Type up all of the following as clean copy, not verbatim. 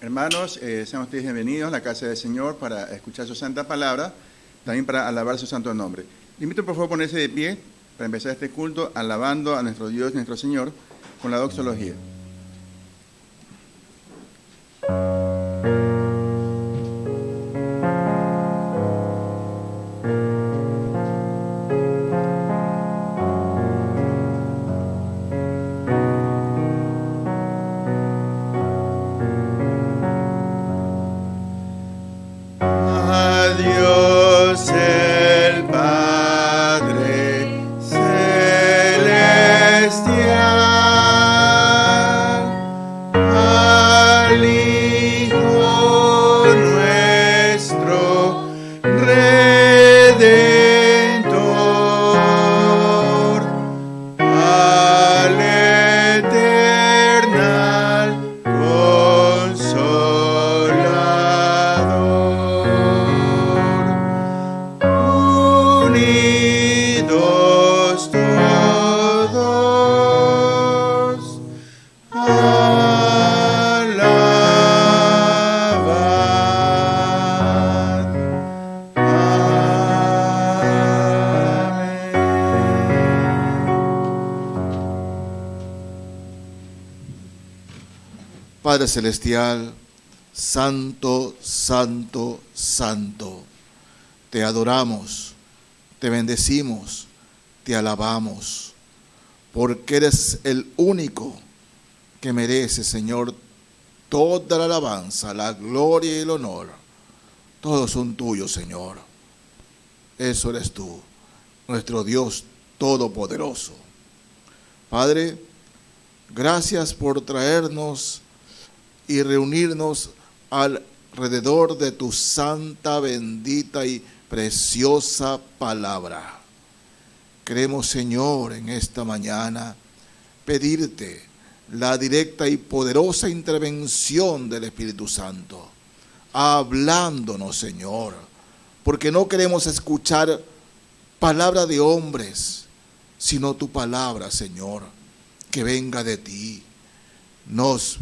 Hermanos, sean ustedes bienvenidos a la casa del Señor para escuchar su santa palabra, también para alabar su santo nombre. Les invito por favor a ponerse de pie para empezar este culto alabando a nuestro Dios, nuestro Señor, con la doxología. Padre Celestial, Santo, Santo, Santo, te adoramos, te bendecimos, te alabamos, porque eres el único que merece, Señor, toda la alabanza, la gloria y el honor. Todos son tuyos, Señor. Eso eres tú, nuestro Dios todopoderoso. Padre, gracias por traernos y reunirnos alrededor de tu santa, bendita y preciosa palabra. Queremos, Señor, en esta mañana pedirte la directa y poderosa intervención del Espíritu Santo, hablándonos, Señor, porque no queremos escuchar palabra de hombres, sino tu palabra, Señor, que venga de ti, nos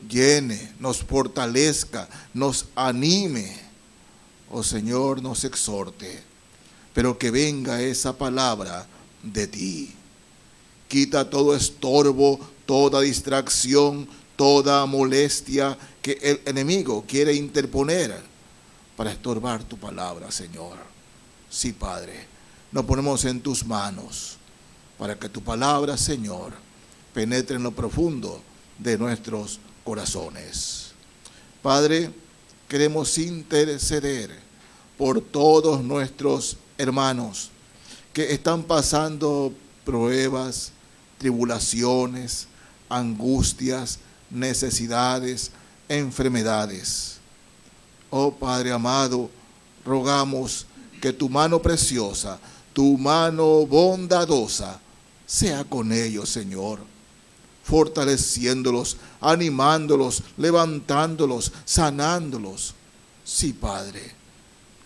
llene, nos fortalezca, nos anime, oh Señor, nos exhorte, pero que venga esa palabra de ti. Quita todo estorbo, toda distracción, toda molestia que el enemigo quiere interponer para estorbar tu palabra, Señor. Sí, Padre, nos ponemos en tus manos para que tu palabra, Señor, penetre en lo profundo de nuestros corazones. Padre, queremos interceder por todos nuestros hermanos que están pasando pruebas, tribulaciones, angustias, necesidades, enfermedades. Oh Padre amado, rogamos que tu mano preciosa, tu mano bondadosa, sea con ellos, Señor, fortaleciéndolos, animándolos, levantándolos, sanándolos. Sí, Padre,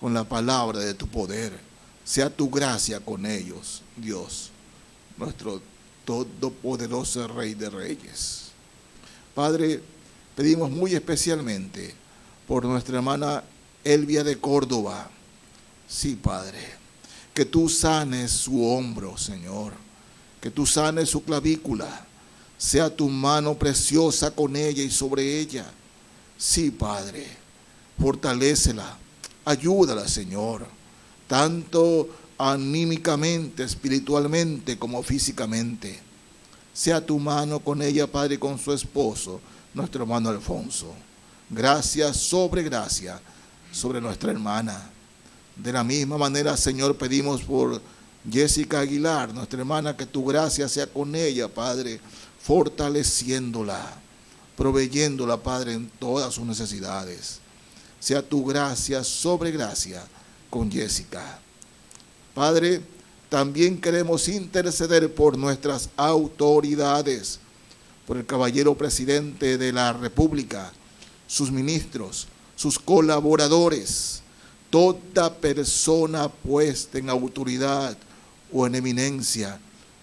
con la palabra de tu poder, sea tu gracia con ellos, Dios, nuestro todopoderoso Rey de Reyes. Padre, pedimos muy especialmente por nuestra hermana Elvia de Córdoba. Sí, Padre, que tú sanes su hombro, Señor, que tú sanes su clavícula. Sea tu mano preciosa con ella y sobre ella. Sí, Padre, fortalécela, ayúdala, Señor, tanto anímicamente, espiritualmente, como físicamente. Sea tu mano con ella, Padre, y con su esposo, nuestro hermano Alfonso. Gracia sobre nuestra hermana. De la misma manera, Señor, pedimos por Jessica Aguilar, nuestra hermana, que tu gracia sea con ella, Padre, fortaleciéndola, proveyéndola, Padre, en todas sus necesidades. Sea tu gracia sobre gracia con Jessica. Padre, también queremos interceder por nuestras autoridades, por el caballero presidente de la República, sus ministros, sus colaboradores, toda persona puesta en autoridad o en eminencia.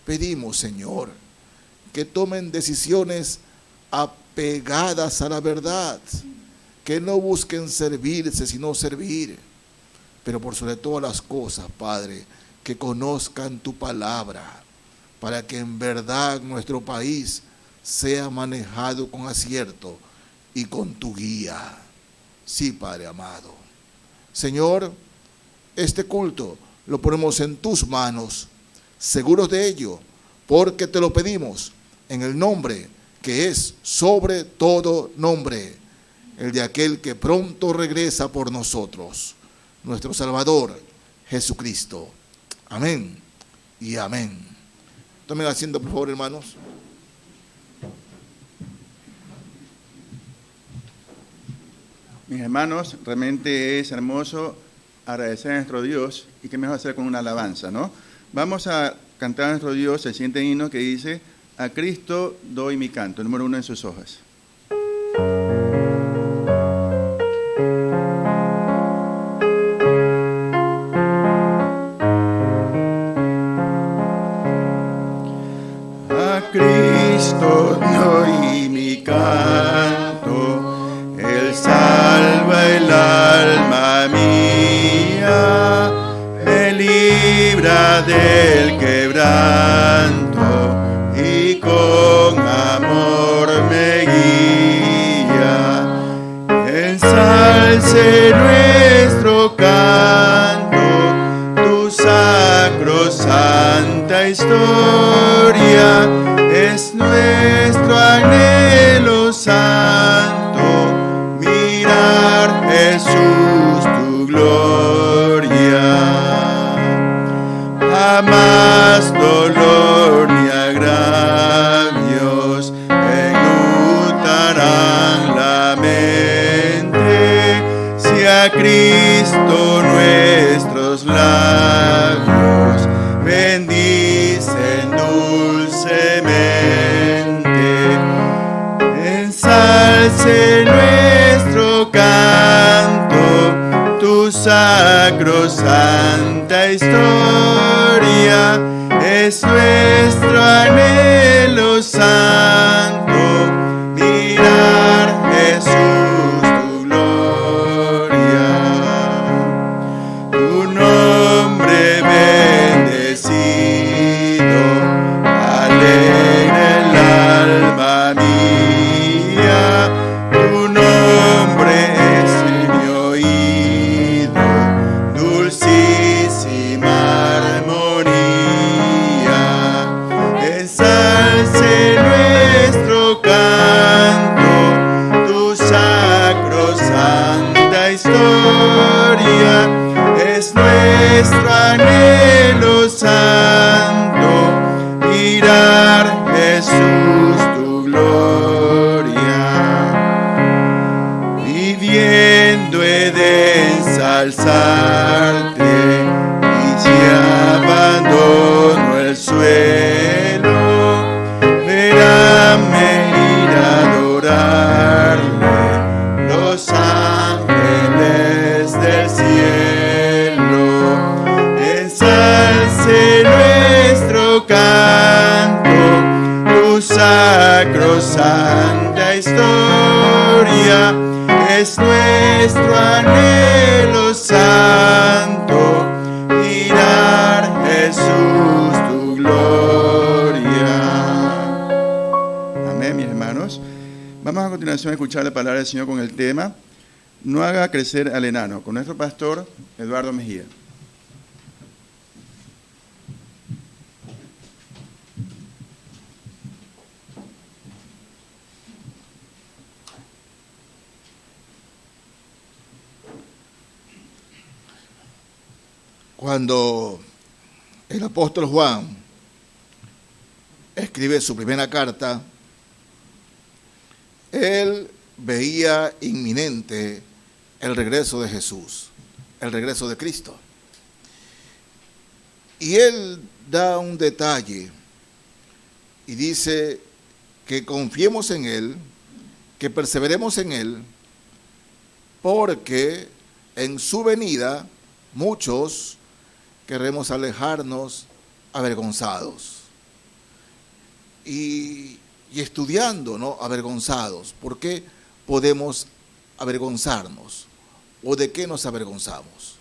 Pedimos, Señor, que tomen decisiones apegadas a la verdad, que no busquen servirse, sino servir. Pero por sobre todas las cosas, Padre, que conozcan tu palabra, para que en verdad nuestro país sea manejado con acierto y con tu guía. Sí, Padre amado. Señor, este culto lo ponemos en tus manos, seguros de ello, porque te lo pedimos en el nombre que es sobre todo nombre, el de aquel que pronto regresa por nosotros, nuestro Salvador, Jesucristo. Amén y amén. Tomen asiento, por favor, hermanos. Mis hermanos, realmente es hermoso agradecer a nuestro Dios, y qué mejor hacer con una alabanza, ¿no? Vamos a cantar a nuestro Dios el siguiente himno que dice: a Cristo doy mi canto, número 1 en sus hojas. A Cristo doy mi canto, Él salva el alma mía, me libra del quebranto y con amor me guía. Ensalce nuestro canto, tu sacrosanta historia, es nuestro anhelo santo, mirar Jesús tu gloria. Jamás dolor ni agravios enlutarán la mente, si a Cristo nuestros labios bendicen dulcemente. Ensalce nuestro canto, tu sacrosanta historia, es nuestro anhelo santo, mirar Jesús tu gloria. Tu nombre bendecido, alegra el alma mía, tu nombre es mi oído, dulcísima armonía. Ensalce nuestro canto, tu sacrosanta historia, es nuestro anhelo santo, mirar Jesús tu gloria. Viviendo he de ensalzarte, y si abandono el suelo, veránme ir a adorarle los ángeles del cielo. Ensalce nuestro canto, tu sacrosanta historia, es nuestro anhelo santo, mirar Jesús tu gloria. Amén, mis hermanos. Vamos a continuación a escuchar la palabra del Señor con el tema No haga crecer al enano, con nuestro pastor Eduardo Mejía. Cuando el apóstol Juan escribe su primera carta, él veía inminente el regreso de Jesús, el regreso de Cristo. Y él da un detalle y dice que confiemos en Él, que perseveremos en Él, porque en su venida muchos queremos alejarnos avergonzados. Y estudiando, ¿no? Avergonzados. ¿Por qué podemos avergonzarnos? ¿O de qué nos avergonzamos?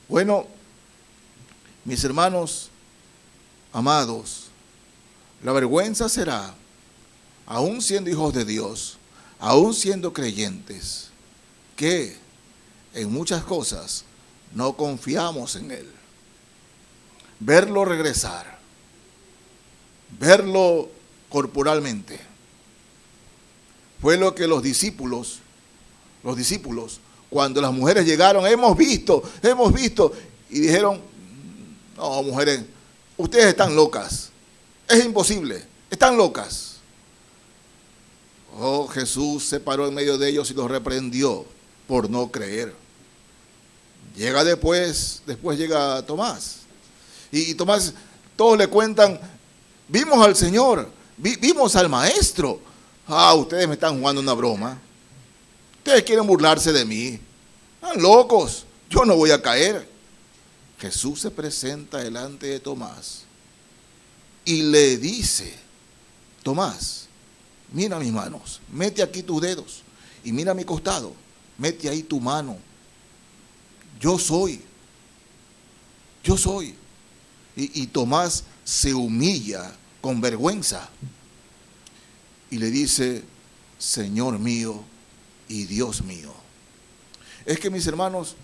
Bueno, mis hermanos amados, la vergüenza será, aún siendo hijos de Dios, aún siendo creyentes, que en muchas cosas no confiamos en Él. Verlo regresar, verlo corporalmente, fue lo que los discípulos, cuando las mujeres llegaron, hemos visto, y dijeron, no, mujeres, ustedes están locas, es imposible, están locas. Oh, Jesús se paró en medio de ellos y los reprendió por no creer. Llega después llega Tomás. Y Tomás, todos le cuentan, vimos al Señor, vimos al Maestro. Ah, ustedes me están jugando una broma. Ustedes quieren burlarse de mí. Están locos, yo no voy a caer. Jesús se presenta delante de Tomás y le dice, Tomás, mira mis manos, mete aquí tus dedos y mira mi costado, mete ahí tu mano. Yo soy. Y Tomás se humilla con vergüenza y le dice, Señor mío y Dios mío. Es que, mis hermanos,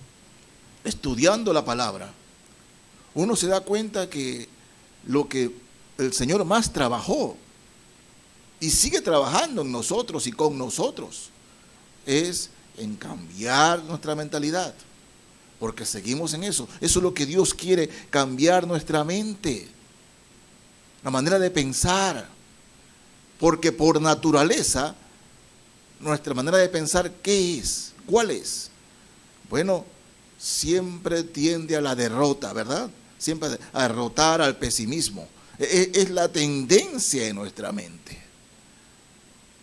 estudiando la palabra, uno se da cuenta que lo que el Señor más trabajó y sigue trabajando en nosotros y con nosotros es en cambiar nuestra mentalidad, porque seguimos en eso. Eso es lo que Dios quiere, cambiar nuestra mente, la manera de pensar, porque por naturaleza nuestra manera de pensar, ¿qué es? ¿Cuál es? Bueno, siempre tiende a la derrota, ¿verdad? Siempre a derrotar, al pesimismo. Es la tendencia en nuestra mente.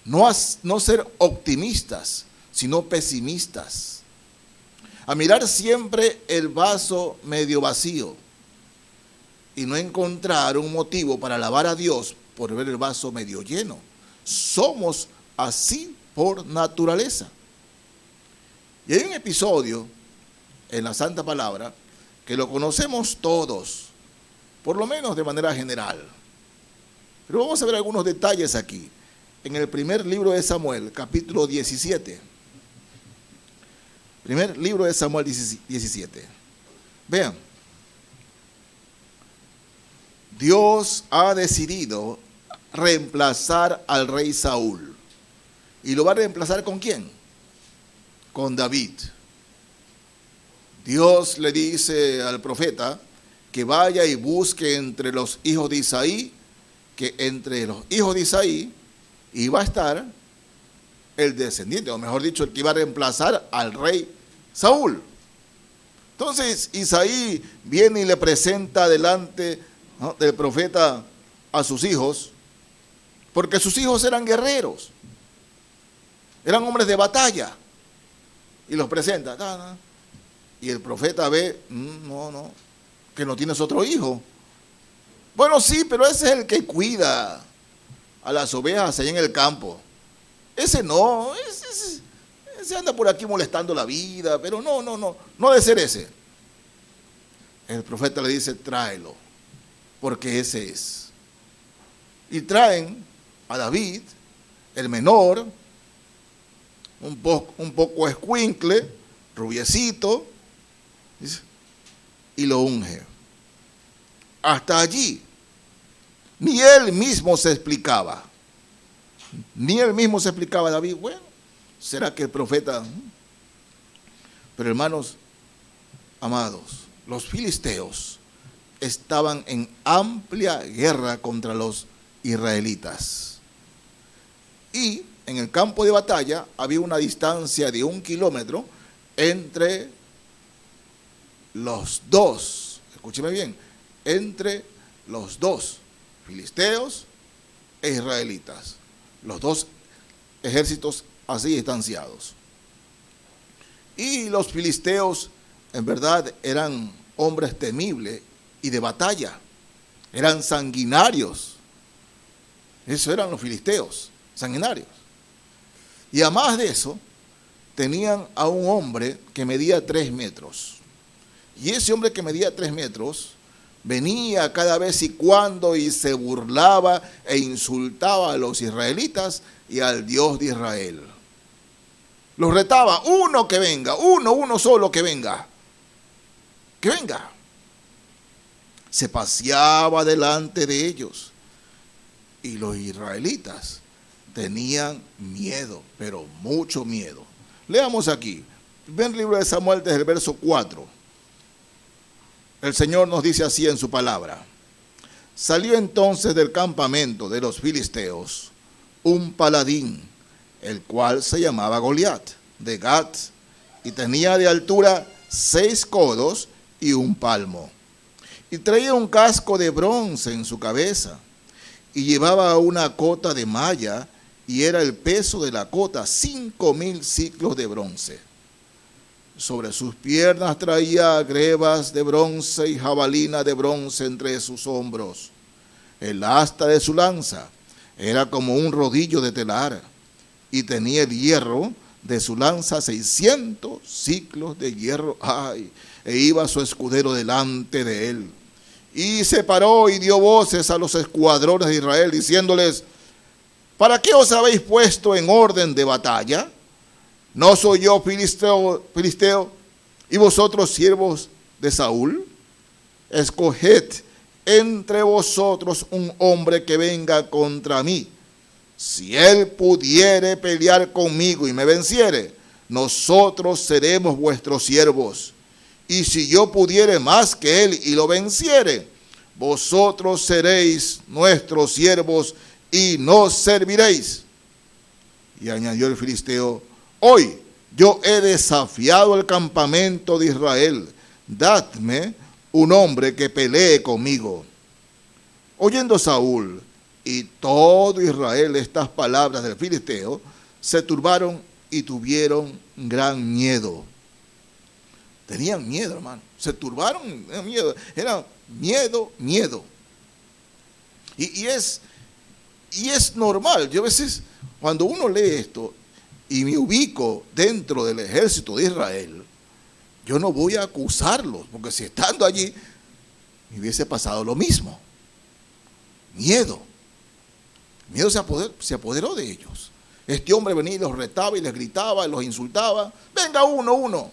No ser optimistas, sino pesimistas. A mirar siempre el vaso medio vacío y no encontrar un motivo para alabar a Dios por ver el vaso medio lleno. Somos así por naturaleza. Y hay un episodio en la Santa Palabra que lo conocemos todos, por lo menos de manera general. Pero vamos a ver algunos detalles aquí. En el primer libro de Samuel, capítulo 17. Primer libro de Samuel 17. Vean. Dios ha decidido reemplazar al rey Saúl. ¿Y lo va a reemplazar con quién? Con David. Dios le dice al profeta que vaya y busque entre los hijos de Isaí, que entre los hijos de Isaí iba a estar el descendiente, o mejor dicho, el que iba a reemplazar al rey Saúl. Entonces Isaí viene y le presenta delante, ¿no?, del profeta a sus hijos, porque sus hijos eran guerreros, eran hombres de batalla, y los presenta. Y el profeta ve, no, que no tienes otro hijo. Bueno, sí, pero ese es el que cuida a las ovejas allá en el campo. Ese no, ese anda por aquí molestando la vida, pero no debe ser ese. El profeta le dice, tráelo, porque ese es. Y traen a David, el menor, un poco escuincle, rubiecito, y lo unge. Hasta allí, ni él mismo se explicaba. David, bueno, ¿será que el profeta? Pero hermanos amados, los filisteos estaban en amplia guerra contra los israelitas. Y en el campo de batalla había una distancia de 1 kilómetro entre los dos, escúcheme bien, entre los dos, filisteos e israelitas, los dos ejércitos así distanciados. Y los filisteos en verdad eran hombres temibles y de batalla, eran sanguinarios. Eso eran los filisteos, sanguinarios. Y además de eso, tenían a un hombre que medía 3 metros. Y ese hombre que medía 3 metros venía cada vez y cuando y se burlaba e insultaba a los israelitas y al Dios de Israel. Los retaba, uno que venga, uno solo que venga. Que venga. Se paseaba delante de ellos. Y los israelitas tenían miedo, pero mucho miedo. Leamos aquí. Ven el libro de Samuel desde el verso 4. El Señor nos dice así en su palabra. Salió entonces del campamento de los filisteos un paladín, el cual se llamaba Goliat, de Gat, y tenía de altura 6 codos y 1 palmo. Y traía un casco de bronce en su cabeza, y llevaba una cota de malla, y era el peso de la cota 5,000 siclos de bronce. Sobre sus piernas traía grebas de bronce y jabalina de bronce entre sus hombros. El asta de su lanza era como un rodillo de telar, y tenía el hierro de su lanza 600 ciclos de hierro. ¡Ay! E iba su escudero delante de él. Y se paró y dio voces a los escuadrones de Israel, diciéndoles: ¿para qué os habéis puesto en orden de batalla? ¿No soy yo filisteo, y vosotros siervos de Saúl? Escoged entre vosotros un hombre que venga contra mí. Si él pudiere pelear conmigo y me venciere, nosotros seremos vuestros siervos. Y si yo pudiere más que él y lo venciere, vosotros seréis nuestros siervos y nos serviréis. Y añadió el filisteo: hoy yo he desafiado el campamento de Israel. Dadme un hombre que pelee conmigo. Oyendo Saúl y todo Israel estas palabras del filisteo, se turbaron y tuvieron gran miedo. Tenían miedo, hermano. Se turbaron, tenían miedo. Era miedo. Y es normal. Yo a veces, cuando uno lee esto y me ubico dentro del ejército de Israel, yo no voy a acusarlos, porque si estando allí me hubiese pasado lo mismo. Miedo se apoderó de ellos. Este hombre venía y los retaba y les gritaba y los insultaba. Venga uno.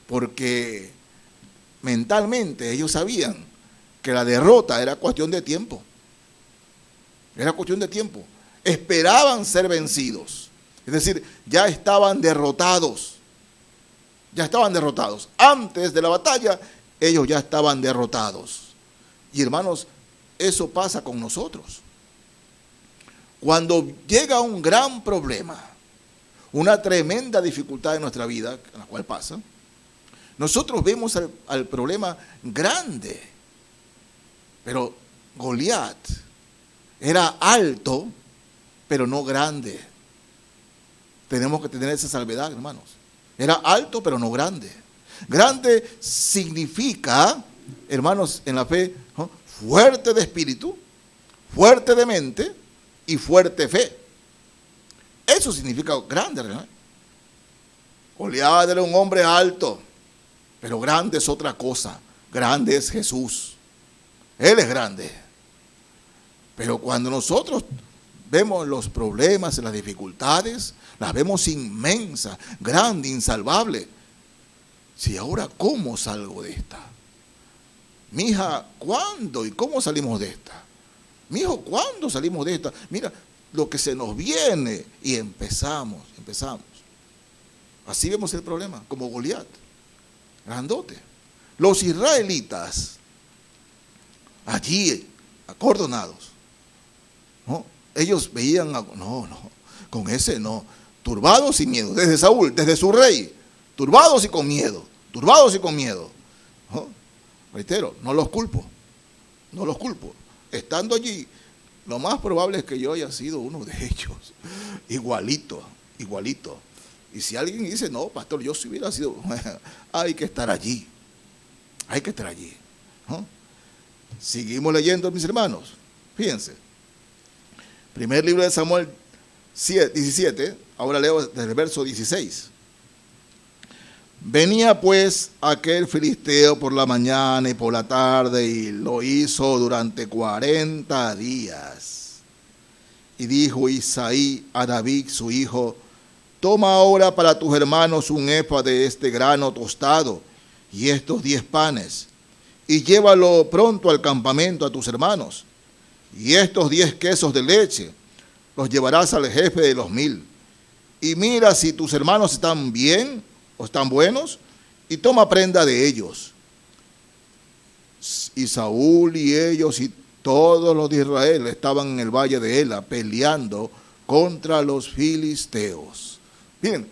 Porque mentalmente ellos sabían que la derrota era cuestión de tiempo. Esperaban ser vencidos. Es decir, ya estaban derrotados. Antes de la batalla, ellos ya estaban derrotados. Y hermanos, eso pasa con nosotros. Cuando llega un gran problema, una tremenda dificultad en nuestra vida, en la cual pasa, nosotros vemos al problema grande. Pero Goliat era alto, pero no grande. Tenemos que tener esa salvedad, hermanos. Era alto, pero no grande. Grande significa, hermanos, en la fe, ¿no?, fuerte de espíritu, fuerte de mente y fuerte fe. Eso significa grande, ¿verdad? Goliat era un hombre alto, pero grande es otra cosa. Grande es Jesús. Él es grande. Pero cuando nosotros vemos los problemas y las dificultades, las vemos inmensas, grandes, insalvables. Si ahora, ¿cómo salgo de esta? Mija, ¿cuándo y cómo salimos de esta? Mijo, ¿cuándo salimos de esta? Mira lo que se nos viene. Y empezamos. Así vemos el problema, como Goliat, grandote. Los israelitas, allí, acordonados, ¿no? Ellos veían, con ese no, turbados y miedo, desde Saúl, desde su rey, turbados y con miedo, ¿no? Reitero, no los culpo, estando allí, lo más probable es que yo haya sido uno de ellos, igualito, y si alguien dice, no, pastor, yo si hubiera sido, hay que estar allí, ¿no? Seguimos leyendo, mis hermanos, fíjense. Primer libro de Samuel 17, ahora leo desde el verso 16. Venía pues aquel filisteo por la mañana y por la tarde, y lo hizo durante 40 días. Y dijo Isaí a David su hijo: toma ahora para tus hermanos un efa de este grano tostado y estos 10 panes, y llévalo pronto al campamento a tus hermanos. Y estos 10 quesos de leche los llevarás al jefe de los 1000. Y mira si tus hermanos están bien o están buenos, y toma prenda de ellos. Y Saúl y ellos y todos los de Israel estaban en el valle de Ela peleando contra los filisteos. Miren,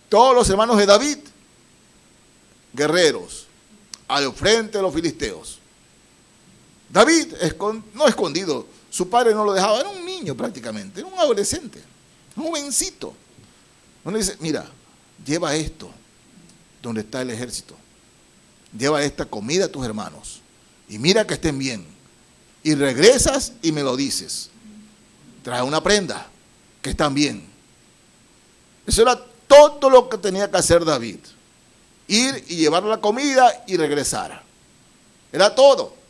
todos los hermanos de David, guerreros, al frente de los filisteos. David, no escondido, su padre no lo dejaba, era un niño prácticamente, era un adolescente, un jovencito. Uno dice, mira, lleva esto donde está el ejército, lleva esta comida a tus hermanos, y mira que estén bien, y regresas y me lo dices, trae una prenda, que están bien. Eso era todo lo que tenía que hacer David, ir y llevar la comida y regresar, era todo.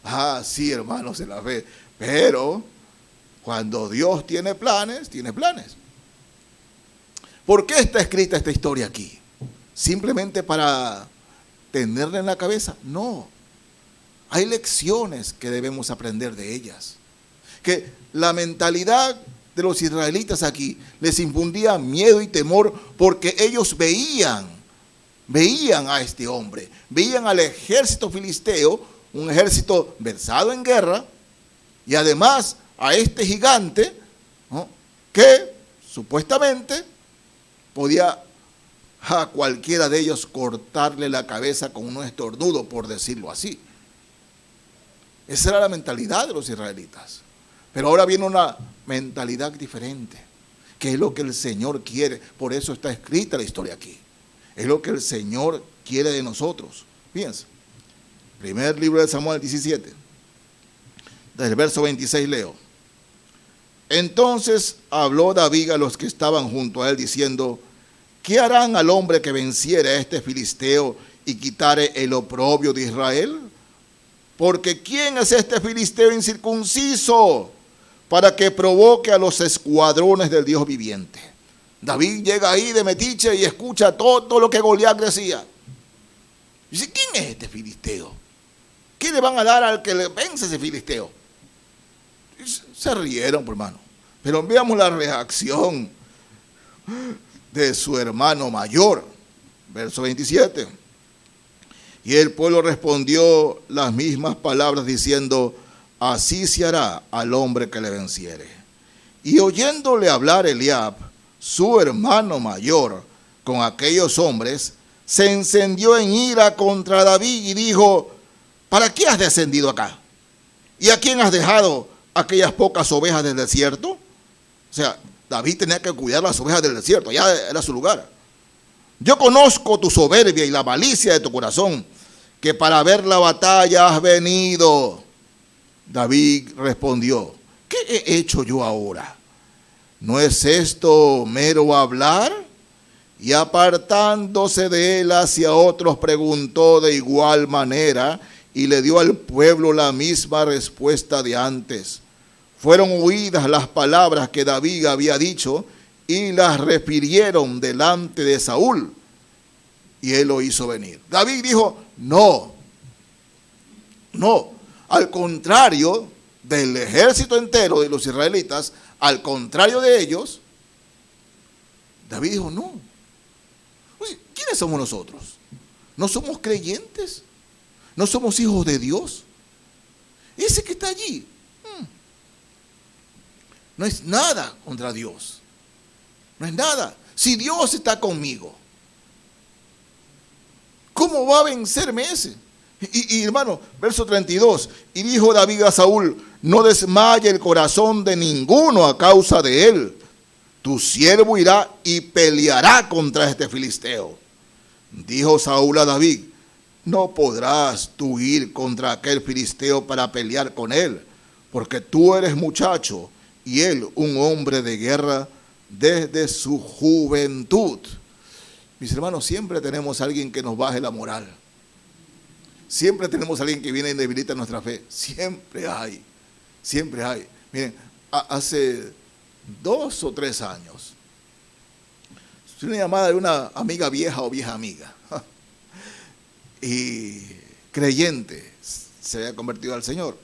Ah, sí, hermanos, en la fe. Pero cuando Dios tiene planes, tiene planes. ¿Por qué está escrita esta historia aquí? ¿Simplemente para tenerla en la cabeza? No. Hay lecciones que debemos aprender de ellas. Que la mentalidad de los israelitas aquí les infundía miedo y temor porque ellos veían a este hombre, veían al ejército filisteo, un ejército versado en guerra, y además a este gigante, ¿no?, que supuestamente podía a cualquiera de ellos cortarle la cabeza con un estornudo, por decirlo así. Esa era la mentalidad de los israelitas. Pero ahora viene una mentalidad diferente, que es lo que el Señor quiere. Por eso está escrita la historia aquí. Es lo que el Señor quiere de nosotros. Fíjense. Primer libro de Samuel 17, desde el verso 26 leo. Entonces habló David a los que estaban junto a él, diciendo: ¿qué harán al hombre que venciere a este filisteo y quitare el oprobio de Israel? Porque ¿quién es este filisteo incircunciso para que provoque a los escuadrones del Dios viviente? David llega ahí de metiche y escucha todo lo que Goliat decía. Dice: ¿quién es este filisteo? ¿Qué le van a dar al que le vence ese filisteo? Se rieron, hermano. Pero veamos la reacción de su hermano mayor. Verso 27. Y el pueblo respondió las mismas palabras diciendo: así se hará al hombre que le venciere. Y oyéndole hablar Eliab, su hermano mayor, con aquellos hombres, se encendió en ira contra David y dijo: ¿para qué has descendido acá? ¿Y a quién has dejado aquellas pocas ovejas del desierto? O sea, David tenía que cuidar las ovejas del desierto, allá era su lugar. Yo conozco tu soberbia y la malicia de tu corazón, que para ver la batalla has venido. David respondió: ¿qué he hecho yo ahora? ¿No es esto mero hablar? Y apartándose de él hacia otros, preguntó de igual manera, y le dio al pueblo la misma respuesta de antes. Fueron oídas las palabras que David había dicho, y las refirieron delante de Saúl, y él lo hizo venir. David dijo: no, al contrario del ejército entero de los israelitas, al contrario de ellos, David dijo: no. ¿Quiénes somos nosotros? ¿No somos creyentes? ¿No somos hijos de Dios? Ese que está allí no es nada contra Dios. No es nada. Si Dios está conmigo, ¿cómo va a vencerme ese? Y hermano, verso 32, y dijo David a Saúl: no desmaye el corazón de ninguno a causa de él. Tu siervo irá y peleará contra este filisteo. Dijo Saúl a David: no podrás tú ir contra aquel filisteo para pelear con él, porque tú eres muchacho y él un hombre de guerra desde su juventud. Mis hermanos, siempre tenemos a alguien que nos baje la moral. Siempre tenemos a alguien que viene y debilita nuestra fe. Siempre hay. Siempre hay. Miren, hace 2 o 3 años, una llamada de una amiga vieja o vieja amiga. Y creyente, se había convertido al Señor.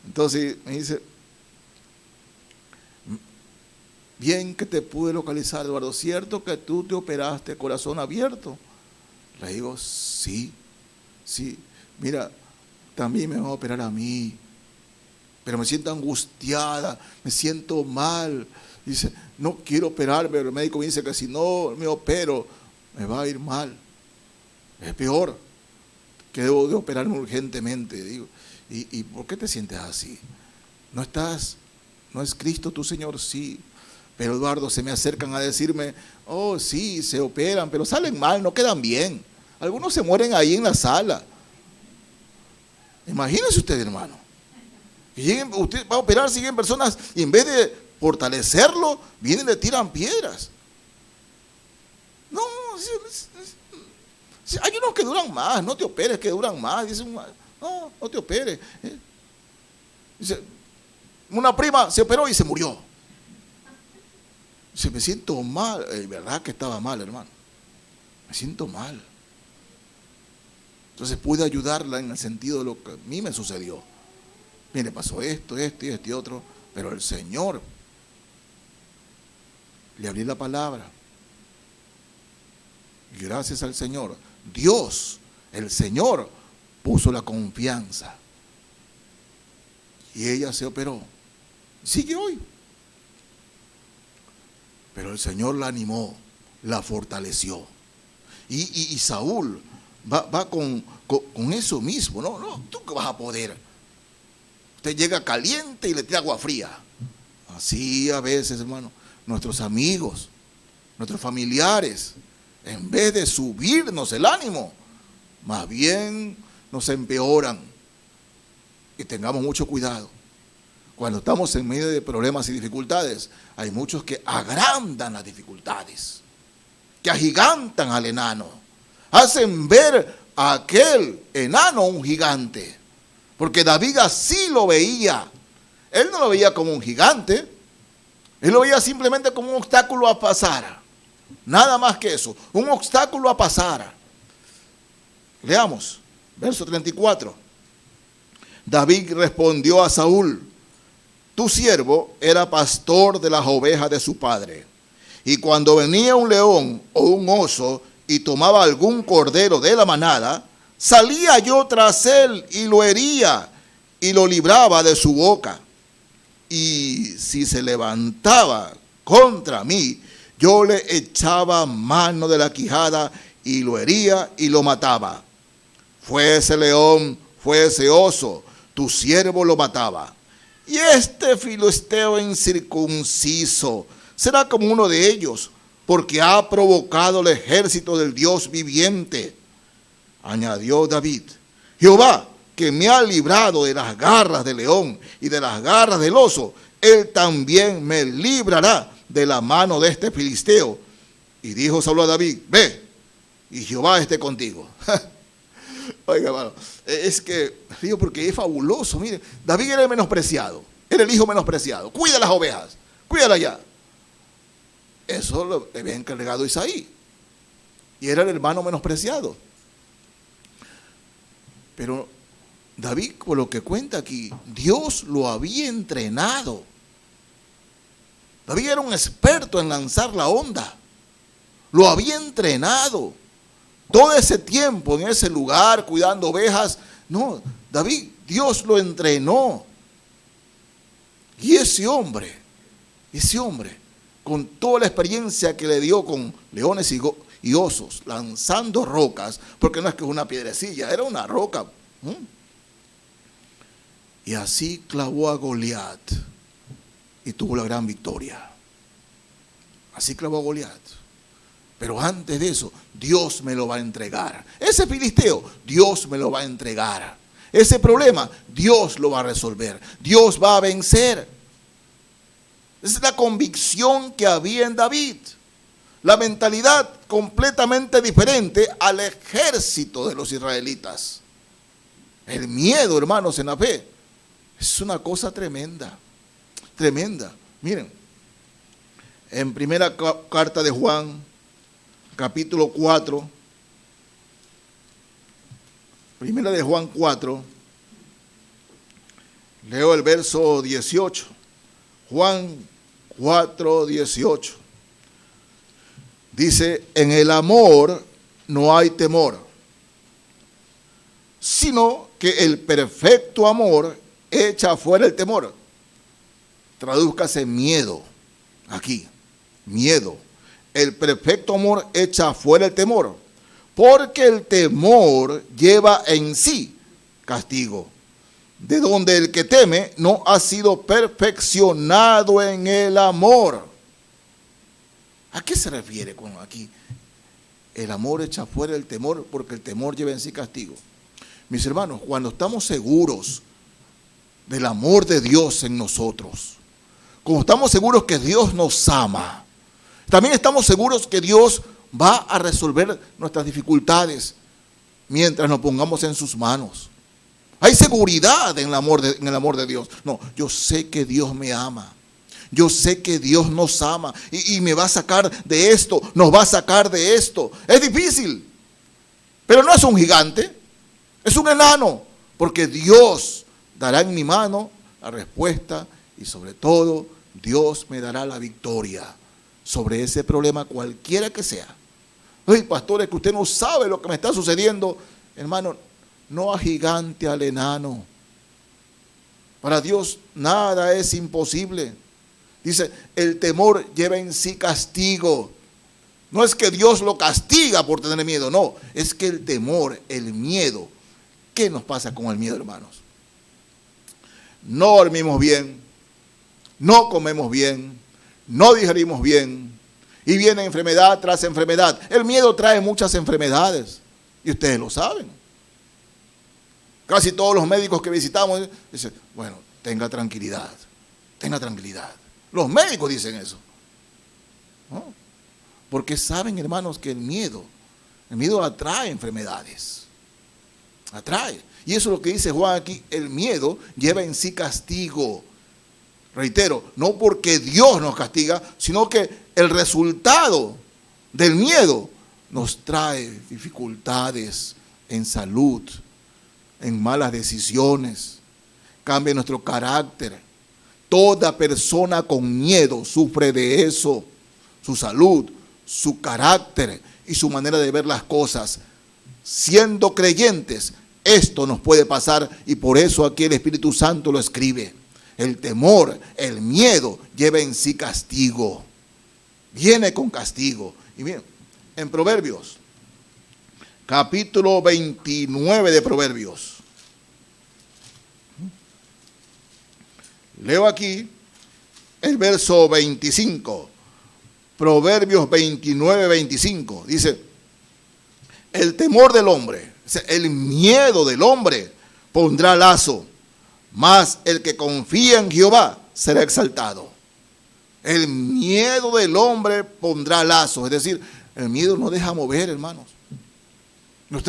Entonces me dice, bien que te pude localizar, Eduardo, ¿cierto que tú te operaste corazón abierto? Le digo, sí, mira, también me van a operar a mí, pero me siento angustiada, me siento mal. Dice, no quiero operarme, pero el médico me dice que si no me opero, me va a ir mal. Es peor, que debo de operarme urgentemente. Digo, ¿y por qué te sientes así? ¿No es Cristo tu Señor? Sí. Pero Eduardo, se me acercan a decirme, oh sí, se operan, pero salen mal, no quedan bien. Algunos se mueren ahí en la sala. Imagínese usted, hermano. Usted va a operar, siguen personas y en vez de fortalecerlo, vienen y le tiran piedras. No, hay unos que duran más, no te operes, que duran más. Dicen, no te operes. Dice, una prima se operó y se murió. Dice, me siento mal. ¿Verdad que estaba mal, hermano? Me siento mal. Entonces pude ayudarla en el sentido de lo que a mí me sucedió. Mire, pasó esto y otro, pero el Señor, le abrí la palabra. Y gracias al Señor, Dios, el Señor, puso la confianza. Y ella se operó. Sigue hoy. Pero el Señor la animó, la fortaleció. Y Saúl va con eso mismo. No, tú que vas a poder. Usted llega caliente y le tira agua fría. Así a veces, hermano, nuestros amigos, nuestros familiares, en vez de subirnos el ánimo, más bien nos empeoran. Y tengamos mucho cuidado. Cuando estamos en medio de problemas y dificultades, hay muchos que agrandan las dificultades, que agigantan al enano, hacen ver a aquel enano un gigante, porque David así lo veía. Él no lo veía como un gigante, él lo veía simplemente como un obstáculo a pasar, nada más que eso, un obstáculo a pasar. Leamos, verso 34. David respondió a Saúl, tu siervo era pastor de las ovejas de su padre, y cuando venía un león o un oso y tomaba algún cordero de la manada, salía yo tras él y lo hería y lo libraba de su boca. Y si se levantaba contra mí, yo le echaba mano de la quijada y lo hería y lo mataba. Fuese león, fuese oso, tu siervo lo mataba. Y este filisteo incircunciso será como uno de ellos, porque ha provocado el ejército del Dios viviente. Añadió David, Jehová, que me ha librado de las garras del león y de las garras del oso, él también me librará de la mano de este filisteo. Y dijo Saúl a David, ve, y Jehová esté contigo. Oiga, hermano, es que, digo, porque es fabuloso. Mire, David era el menospreciado, era el hijo menospreciado. Cuida las ovejas, cuídala ya. Eso lo había encargado Isaí. Y era el hermano menospreciado. Pero David, por lo que cuenta aquí, Dios lo había entrenado. David era un experto en lanzar la onda. Lo había entrenado. Todo ese tiempo en ese lugar cuidando ovejas. No, David, Dios lo entrenó. Y ese hombre, con toda la experiencia que le dio con leones y osos, lanzando rocas, porque no es que es una piedrecilla, era una roca. Y así clavó a Goliat y tuvo la gran victoria. Así clavó a Goliat. Pero antes de eso, Dios me lo va a entregar. Ese filisteo, Dios me lo va a entregar. ese problema, Dios lo va a resolver. Dios va a vencer. Esa es la convicción que había en David. La mentalidad completamente diferente al ejército de los israelitas. El miedo, hermanos, en la fe es una cosa tremenda, tremenda. Miren, en primera carta de Juan, capítulo 4, primera de Juan 4, leo el verso 18. Juan 4, 18. Dice, en el amor no hay temor, sino que el perfecto amor echa fuera el temor. Tradúzcase miedo, aquí, miedo. El perfecto amor echa fuera el temor, porque el temor lleva en sí castigo, de donde el que teme no ha sido perfeccionado en el amor. ¿A qué se refiere con aquí? El amor echa fuera el temor, porque el temor lleva en sí castigo. Mis hermanos, cuando estamos seguros del amor de Dios en nosotros, como estamos seguros que Dios nos ama, también estamos seguros que Dios va a resolver nuestras dificultades mientras nos pongamos en sus manos. Hay seguridad en el amor de Dios. No, yo sé que Dios me ama. Yo sé que Dios nos ama y me va a sacar de esto, nos va a sacar de esto. Es difícil, pero no es un gigante, es un enano, porque Dios dará en mi mano la respuesta y sobre todo Dios me dará la victoria sobre ese problema cualquiera que sea. Ay, pastor, es que usted no sabe lo que me está sucediendo. Hermano, no agigante al enano. Para Dios nada es imposible. Dice, el temor lleva en sí castigo. No es que Dios lo castiga por tener miedo, no. Es que el temor, el miedo. ¿Qué nos pasa con el miedo, hermanos? No dormimos bien, no comemos bien, no digerimos bien, y viene enfermedad tras enfermedad. El miedo trae muchas enfermedades, y ustedes lo saben. Casi todos los médicos que visitamos dicen, bueno, tenga tranquilidad, tenga tranquilidad. Los médicos dicen eso, ¿no? Porque saben, hermanos, que el miedo atrae enfermedades, atrae. Y eso es lo que dice Juan aquí, el miedo lleva en sí castigo. Reitero, no porque Dios nos castiga, sino que el resultado del miedo nos trae dificultades en salud, en malas decisiones, cambia nuestro carácter. Toda persona con miedo sufre de eso, su salud, su carácter y su manera de ver las cosas. Siendo creyentes, esto nos puede pasar y por eso aquí el Espíritu Santo lo escribe. El temor, el miedo lleva en sí castigo. Viene con castigo. Y miren, en Proverbios, capítulo 29 de Proverbios. Leo aquí el verso 25. Proverbios 29, 25. Dice, el temor del hombre, el miedo del hombre pondrá lazo, mas el que confía en Jehová será exaltado. El miedo del hombre pondrá lazo, es decir, el miedo no deja mover, hermanos. Nos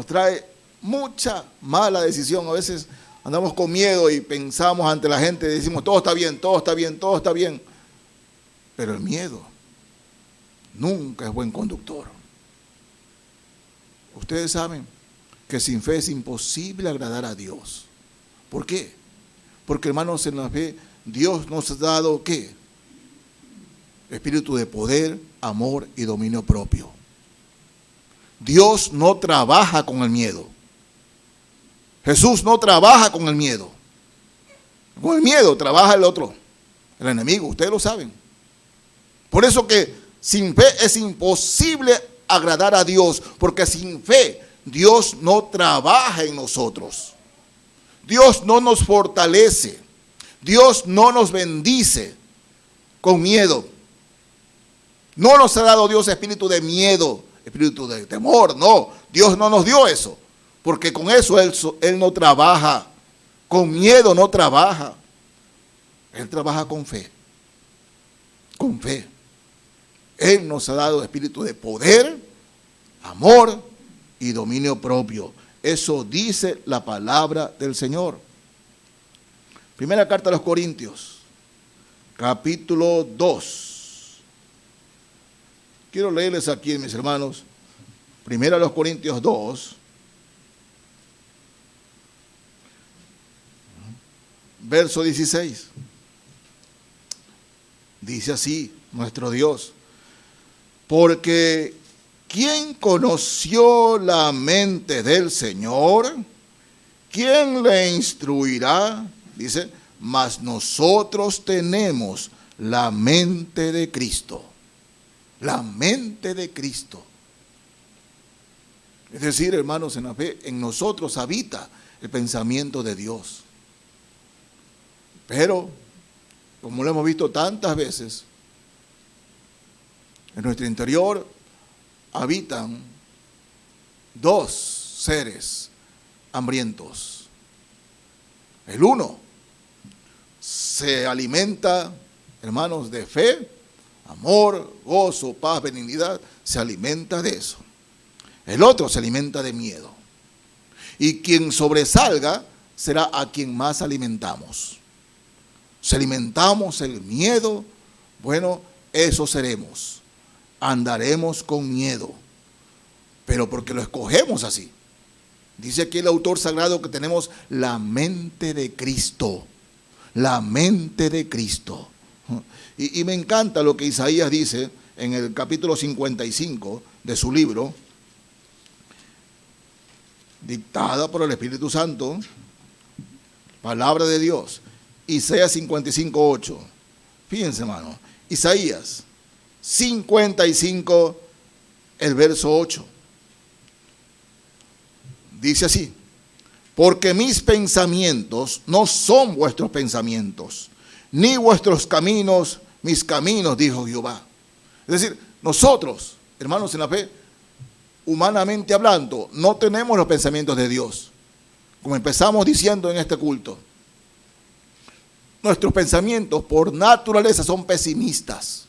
trae mucha mala decisión. A veces andamos con miedo y pensamos ante la gente y decimos, todo está bien, todo está bien, todo está bien. Pero el miedo nunca es buen conductor. Ustedes saben que sin fe es imposible agradar a Dios. ¿Por qué? Porque, hermanos, en la fe Dios nos ha dado, ¿qué? Espíritu de poder, amor y dominio propio. Dios no trabaja con el miedo. Jesús no trabaja con el miedo. Con el miedo trabaja el otro, el enemigo, ustedes lo saben. Por eso que sin fe es imposible agradar a Dios, porque sin fe Dios no trabaja en nosotros. Dios no nos fortalece. Dios no nos bendice con miedo. No nos ha dado Dios espíritu de miedo, espíritu de temor, no. Dios no nos dio eso. porque con eso él no trabaja, con miedo no trabaja. Él trabaja con fe, con fe. Él nos ha dado espíritu de poder, amor y dominio propio. Eso dice la palabra del Señor. Primera carta a los Corintios, capítulo 2. Quiero leerles aquí, mis hermanos, Primera a los Corintios 2, verso 16. Dice así nuestro Dios: porque ¿quién conoció la mente del Señor? ¿Quién le instruirá? Dice, mas nosotros tenemos la mente de Cristo. La mente de Cristo. Es decir, hermanos, en la fe, en nosotros habita el pensamiento de Dios. Pero, como lo hemos visto tantas veces, en nuestro interior habitan dos seres hambrientos. El uno se alimenta, hermanos, de fe, amor, gozo, paz, benignidad, se alimenta de eso. El otro se alimenta de miedo. Y quien sobresalga será a quien más alimentamos. Si alimentamos el miedo, bueno, eso seremos. Andaremos con miedo, pero porque lo escogemos así. Dice aquí el autor sagrado que tenemos la mente de Cristo. La mente de Cristo. Y me encanta lo que Isaías dice en el capítulo 55 de su libro, dictada por el Espíritu Santo, palabra de Dios. Isaías 55:8. Fíjense, hermano, Isaías 55, el verso 8. Dice así: porque mis pensamientos no son vuestros pensamientos, ni vuestros caminos mis caminos, dijo Jehová. Es decir, nosotros, hermanos en la fe, humanamente hablando, no tenemos los pensamientos de Dios. Como empezamos diciendo en este culto, nuestros pensamientos por naturaleza son pesimistas,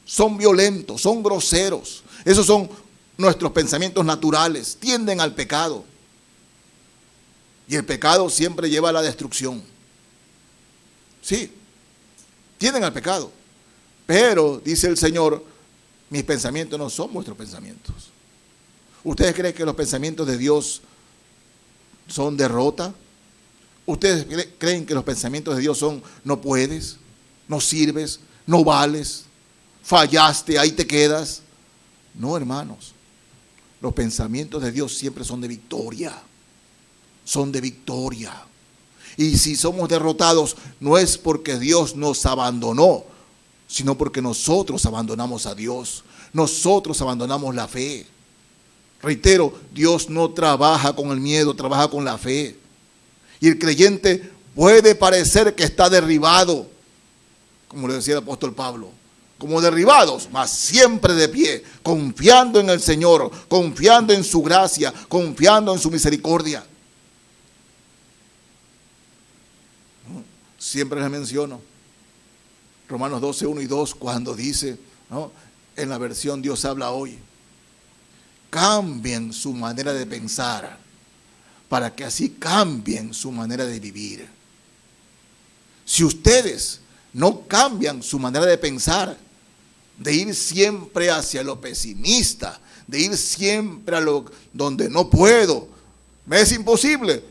son violentos, son groseros. Esos son nuestros pensamientos naturales, tienden al pecado. Y el pecado siempre lleva a la destrucción. Sí, tienden al pecado. Pero, dice el Señor, mis pensamientos no son vuestros pensamientos. ¿Ustedes creen que los pensamientos de Dios son derrota? ¿Ustedes creen que los pensamientos de Dios son no puedes, no sirves, no vales, fallaste, ahí te quedas? No, hermanos. Los pensamientos de Dios siempre son de victoria. Son de victoria. Y si somos derrotados, no es porque Dios nos abandonó, sino porque nosotros abandonamos a Dios. Nosotros abandonamos la fe. Reitero, Dios no trabaja con el miedo, trabaja con la fe. Y el creyente puede parecer que está derribado, como le decía el apóstol Pablo, como derribados, mas siempre de pie, confiando en el Señor, confiando en su gracia, confiando en su misericordia. Siempre les menciono Romanos 12, 1 y 2, cuando dice, ¿no?, en la versión Dios habla hoy, cambien su manera de pensar, para que así cambien su manera de vivir. Si ustedes no cambian su manera de pensar, de ir siempre hacia lo pesimista, de ir siempre a lo donde no puedo, me es imposible,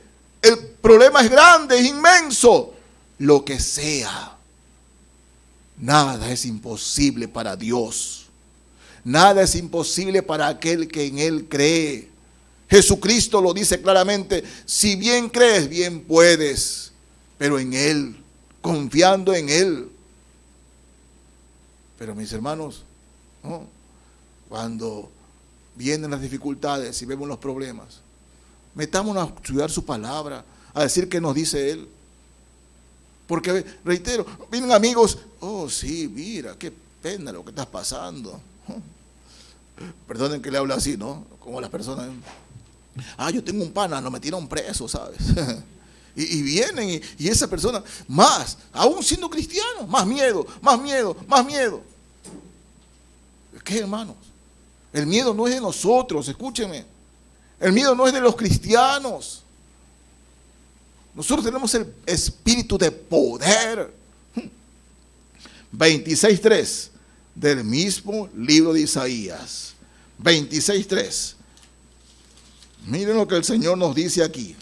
el problema es grande, es inmenso, lo que sea, nada es imposible para Dios, nada es imposible para aquel que en Él cree. Jesucristo lo dice claramente: si bien crees, bien puedes, pero en Él, confiando en Él. Pero mis hermanos, ¿no?, cuando vienen las dificultades y vemos los problemas, metámonos a estudiar su palabra, a decir qué nos dice Él. Porque, reitero, vienen amigos, oh sí, mira, qué pena lo que estás pasando. Perdonen que le hablo así, ¿no? Como las personas, Yo tengo un pana, lo metieron preso, ¿sabes? Y vienen y esa persona, más, aún siendo cristiano, más miedo, más miedo, más miedo. ¿Qué, hermanos? El miedo no es de nosotros, escúcheme. El miedo no es de los cristianos. Nosotros tenemos el espíritu de poder. 26:3 del mismo libro de Isaías. 26:3. Miren lo que el Señor nos dice aquí.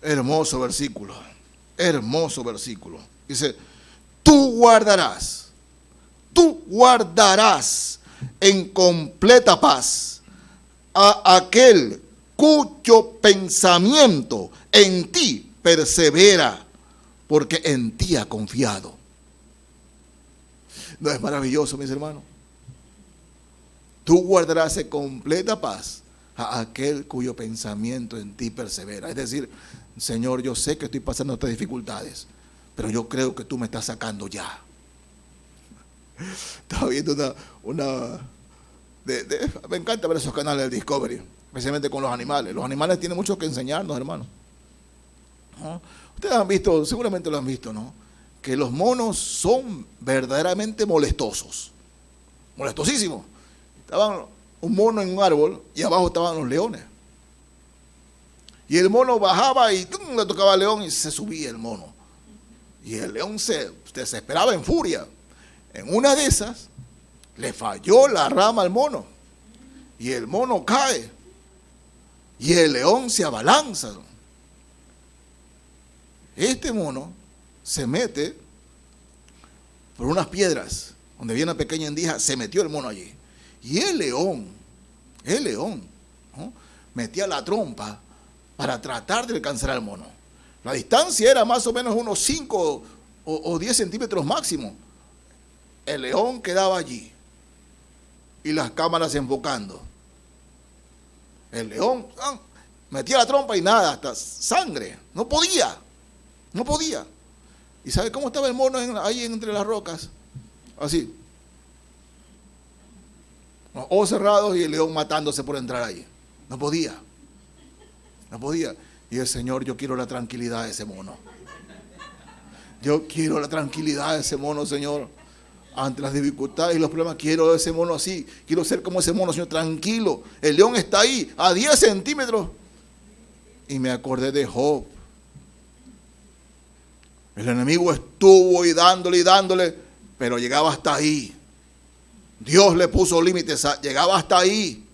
Hermoso versículo. Hermoso versículo. Dice, tú guardarás en completa paz a aquel cuyo pensamiento en ti persevera, porque en ti ha confiado. ¿No es maravilloso, mis hermanos? Tú guardarás en completa paz a aquel cuyo pensamiento en ti persevera. Es decir, Señor, yo sé que estoy pasando estas dificultades, pero yo creo que tú me estás sacando ya. Estaba viendo me encanta ver esos canales del Discovery, especialmente con los animales. Los animales tienen mucho que enseñarnos, hermano. ¿No? Ustedes han visto, seguramente lo han visto, ¿no? Que los monos son verdaderamente molestosos. Molestosísimos. Estaban un mono en un árbol y abajo estaban los leones. Y el mono bajaba y le tocaba al león y se subía el mono. Y el león se desesperaba en furia. En una de esas, le falló la rama al mono. Y el mono cae. Y el león se abalanza. Este mono se mete por unas piedras, donde había una pequeña endija, se metió el mono allí. Y el león, ¿no? Metía la trompa para tratar de alcanzar al mono. La distancia era más o menos unos 5 o 10 centímetros máximo. El león quedaba allí y las cámaras enfocando. El león metía la trompa y nada, hasta sangre. No podía. ¿Y sabe cómo estaba el mono ahí entre las rocas? Así. Los ojos cerrados y el león matándose por entrar allí. No podía. Y el Señor, yo quiero la tranquilidad de ese mono. Yo quiero la tranquilidad de ese mono, Señor. Ante las dificultades y los problemas, quiero ese mono así. Quiero ser como ese mono, Señor, tranquilo. El león está ahí, a 10 centímetros. Y me acordé de Job. El enemigo estuvo y dándole, pero llegaba hasta ahí. Dios le puso límites, llegaba hasta ahí.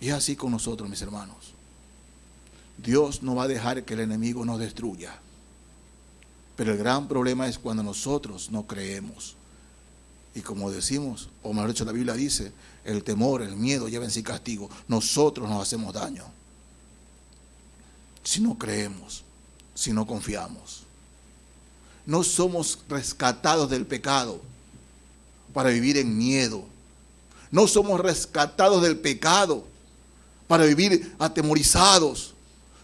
Y es así con nosotros, mis hermanos. Dios no va a dejar que el enemigo nos destruya. Pero el gran problema es cuando nosotros no creemos. Y como decimos, o mejor dicho, la Biblia dice, el temor, el miedo lleva en sí castigo. Nosotros nos hacemos daño. Si no creemos, si no confiamos. No somos rescatados del pecado para vivir en miedo. No somos rescatados del pecado para vivir atemorizados.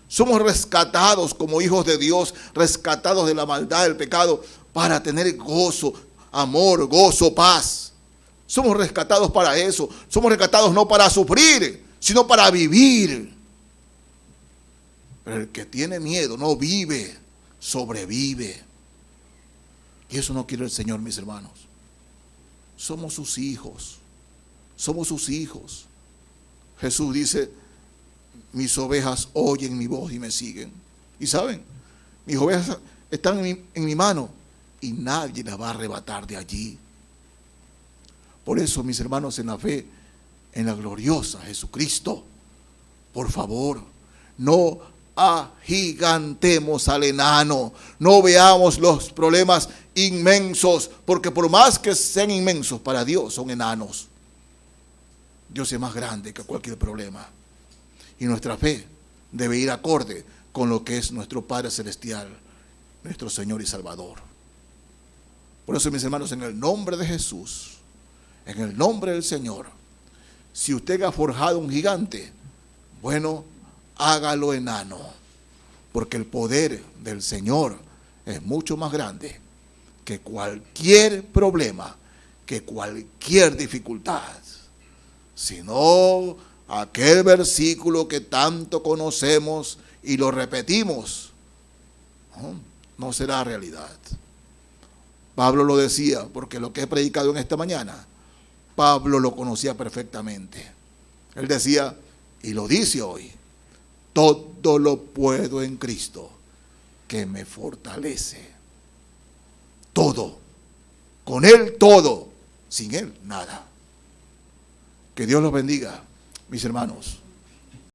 Somos rescatados como hijos de Dios, rescatados de la maldad del pecado para tener gozo, amor, gozo, paz. Somos rescatados para eso. Somos rescatados no para sufrir, sino para vivir. Pero el que tiene miedo no vive, sobrevive. Y eso no quiere el Señor, mis hermanos. Somos sus hijos. Somos sus hijos. Jesús dice, mis ovejas oyen mi voz y me siguen. Y saben, mis ovejas están en mi mano y nadie las va a arrebatar de allí. Por eso, mis hermanos, en la fe, en la gloriosa Jesucristo, por favor, no agigantemos al enano, no veamos los problemas inmensos, porque por más que sean inmensos, para Dios son enanos. Dios es más grande que cualquier problema. Y nuestra fe debe ir acorde con lo que es nuestro Padre Celestial, nuestro Señor y Salvador. Por eso, mis hermanos, en el nombre de Jesús, en el nombre del Señor, si usted ha forjado un gigante, bueno, hágalo enano, porque el poder del Señor es mucho más grande que cualquier problema que cualquier dificultad, sino aquel versículo que tanto conocemos y lo repetimos, no será realidad. Pablo lo decía, porque lo que he predicado en esta mañana, Pablo lo conocía perfectamente. Él decía, y lo dice hoy, todo lo puedo en Cristo, que me fortalece. Todo. Con Él todo. Sin Él nada. Que Dios los bendiga, mis hermanos.